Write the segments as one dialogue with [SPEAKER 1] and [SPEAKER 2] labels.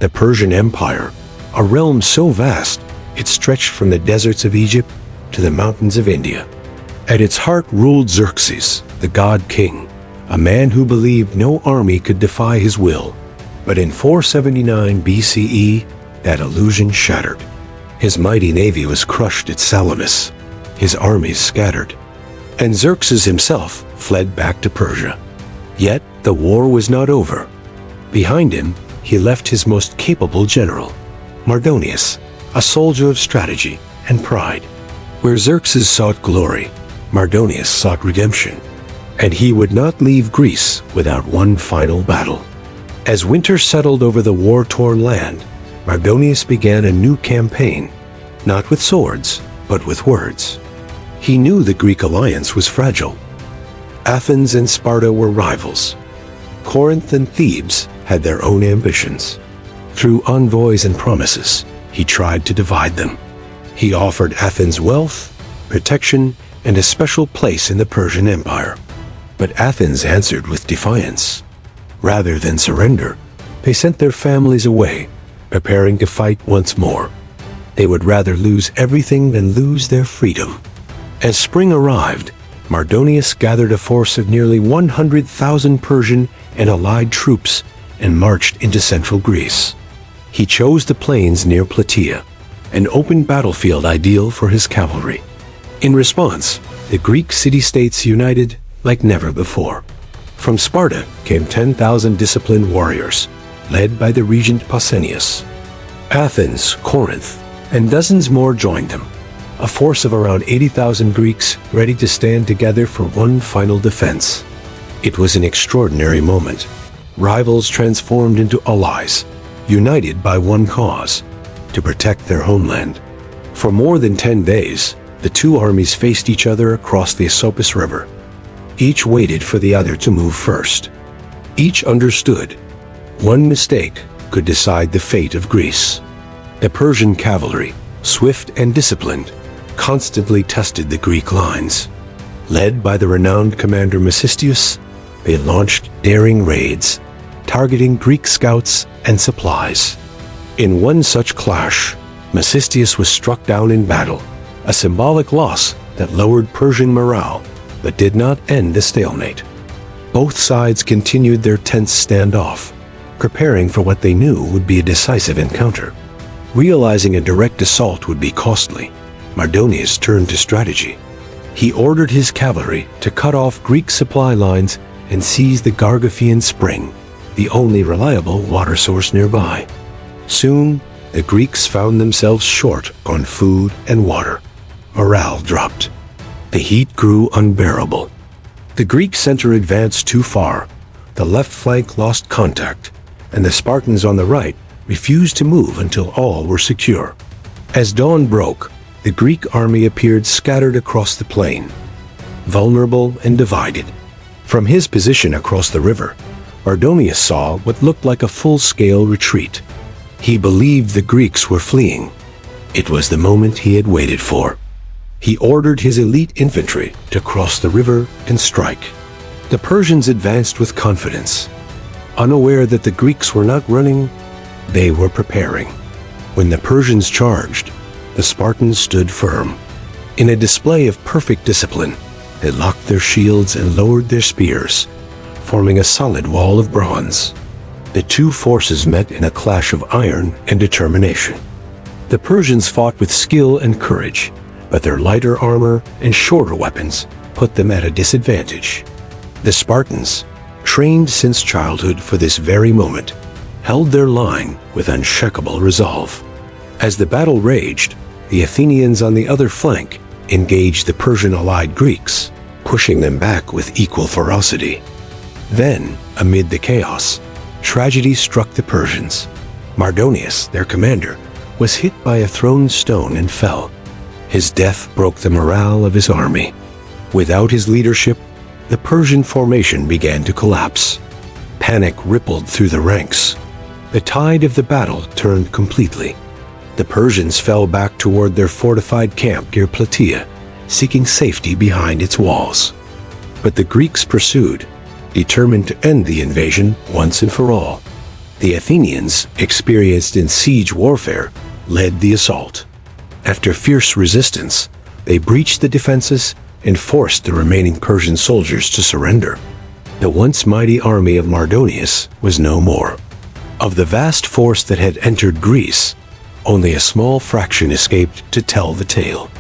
[SPEAKER 1] The Persian Empire, a realm so vast it stretched from the deserts of Egypt to the mountains of India. At its heart ruled Xerxes, the god king, a man who believed no army could defy his will. But in 479 BCE, that illusion shattered. His mighty navy was crushed at Salamis, his armies scattered, and Xerxes himself fled back to Persia. Yet the war was not over. Behind him, he left his most capable general, Mardonius, a soldier of strategy and pride. Where Xerxes sought glory, Mardonius sought redemption, and he would not leave Greece without one final battle. As winter settled over the war-torn land, Mardonius began a new campaign, not with swords, but with words. He knew the Greek alliance was fragile. Athens and Sparta were rivals. Corinth and Thebes had their own ambitions. Through envoys and promises, he tried to divide them. He offered Athens wealth, protection, and a special place in the Persian Empire. But Athens answered with defiance. Rather than surrender, they sent their families away, preparing to fight once more. They would rather lose everything than lose their freedom. As spring arrived, Mardonius gathered a force of nearly 100,000 Persian and allied troops and marched into central Greece. He chose the plains near Plataea, an open battlefield ideal for his cavalry. In response, the Greek city-states united like never before. From Sparta came 10,000 disciplined warriors, led by the regent Pausanias. Athens, Corinth, and dozens more joined them, a force of around 80,000 Greeks ready to stand together for one final defense. It was an extraordinary moment. Rivals transformed into allies, united by one cause, to protect their homeland. For more than 10 days, the two armies faced each other across the Asopus River. Each waited for the other to move first. Each understood one mistake could decide the fate of Greece. The Persian cavalry, swift and disciplined, constantly tested the Greek lines. Led by the renowned commander Mecistius, they launched daring raids, targeting Greek scouts and supplies. In one such clash, Mecistius was struck down in battle, a symbolic loss that lowered Persian morale but did not end the stalemate. Both sides continued their tense standoff, preparing for what they knew would be a decisive encounter. Realizing a direct assault would be costly, Mardonius turned to strategy. He ordered his cavalry to cut off Greek supply lines and seize the Gargophean Spring, the only reliable water source nearby. Soon, the Greeks found themselves short on food and water. Morale dropped. The heat grew unbearable. The Greek center advanced too far. The left flank lost contact, and the Spartans on the right refused to move until all were secure. As dawn broke, the Greek army appeared scattered across the plain, vulnerable and divided. From his position across the river, Mardonius saw what looked like a full-scale retreat. He believed the Greeks were fleeing. It was the moment he had waited for. He ordered his elite infantry to cross the river and strike. The Persians advanced with confidence. Unaware that the Greeks were not running, they were preparing. When the Persians charged, the Spartans stood firm. In a display of perfect discipline, they locked their shields and lowered their spears, forming a solid wall of bronze. The two forces met in a clash of iron and determination. The Persians fought with skill and courage, but their lighter armor and shorter weapons put them at a disadvantage. The Spartans, trained since childhood for this very moment, held their line with unshakable resolve. As the battle raged, the Athenians on the other flank engaged the Persian allied Greeks, pushing them back with equal ferocity. Then, amid the chaos, tragedy struck the Persians. Mardonius, their commander, was hit by a thrown stone and fell. His death broke the morale of his army. Without his leadership, the Persian formation began to collapse. Panic rippled through the ranks. The tide of the battle turned completely. The Persians fell back toward their fortified camp near Plataea, seeking safety behind its walls. But the Greeks pursued, determined to end the invasion once and for all. The Athenians, experienced in siege warfare, led the assault. After fierce resistance, they breached the defenses and forced the remaining Persian soldiers to surrender. The once mighty army of Mardonius was no more. Of the vast force that had entered Greece, only a small fraction escaped to tell the tale.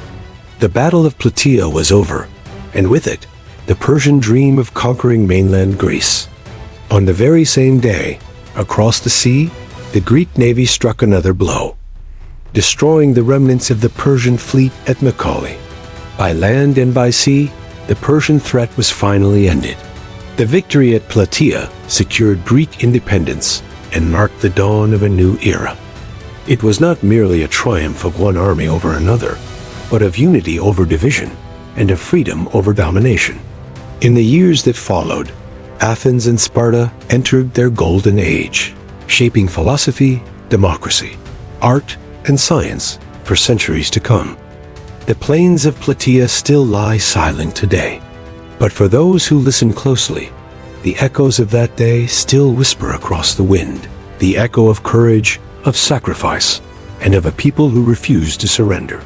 [SPEAKER 1] The Battle of Plataea was over, and with it, the Persian dream of conquering mainland Greece. On the very same day, across the sea, the Greek navy struck another blow, destroying the remnants of the Persian fleet at Mycale. By land and by sea, the Persian threat was finally ended. The victory at Plataea secured Greek independence and marked the dawn of a new era. It was not merely a triumph of one army over another, but of unity over division and of freedom over domination. In the years that followed, Athens and Sparta entered their golden age, shaping philosophy, democracy, art, and science for centuries to come. The plains of Plataea still lie silent today, but for those who listen closely, the echoes of that day still whisper across the wind, the echo of courage, of sacrifice, and of a people who refused to surrender.